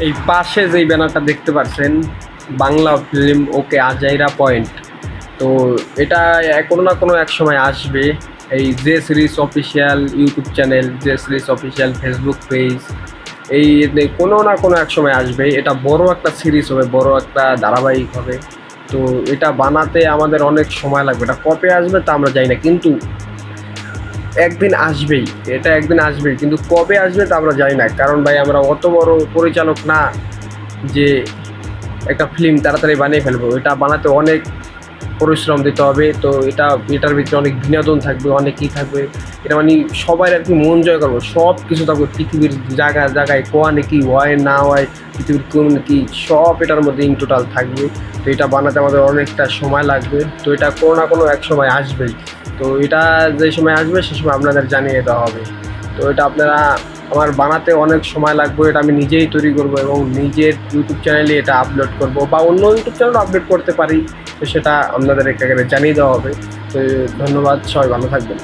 এই পাশে যেই ব্যানারটা দেখতে পাচ্ছেন, বাংলা ফিল্ম ওকে আজাইরা পয়েন্ট। তো এটা কোনো না কোনো এক সময় আসবে। এই J series official YouTube channel, J series official Facebook page, এই কোনো না কোনো এক সময় আসবে। এটা বড় একটা সিরিজ হবে, বড় একটা ধারাবাহিক হবে। তো এটা বানাতে আমাদের অনেক সময় লাগবে। এটা কবে আসবে তা আমরা জানি না, কিন্তু একদিন আসবেই। এটা একদিন আসবেই, কিন্তু কবে আসবে তা আমরা জানি না। কারণ ভাই আমরা অত বড় পরিচালক না যে একটা ফিল্ম তাড়াতাড়ি বানিয়ে ফেলবো। এটা বানাতে অনেক পরিশ্রম দিতে হবে। তো এটার ভিতরে অনেক বিনোদন থাকবে, অনেক কী থাকবে। এটা মানে সবার আর কি মন জয় করবো, সব কিছু থাকবে। পৃথিবীর জায়গায় জায়গায় কোয়ানে কী হয় না হয়, পৃথিবীর কোন কী, সব এটার মধ্যে ইন টোটাল থাকবে। তো এটা বানাতে আমাদের অনেকটা সময় লাগবে। তো এটা কোনো না কোনো এক সময় আসবেই। তো এটা যে সময় আসবে সে সময় আপনাদের জানিয়ে দেওয়া হবে। তো এটা আপনারা, আমার বানাতে অনেক সময় লাগবে। এটা আমি নিজেই তৈরি করব এবং নিজের ইউটিউব চ্যানেলে এটা আপলোড করব, বা অন্য ইউটিউব চ্যানেলও আপলোড করতে পারি। তো সেটা আপনাদের একেবারে জানিয়ে দেওয়া হবে। তো ধন্যবাদ, সবাই ভালো থাকবেন।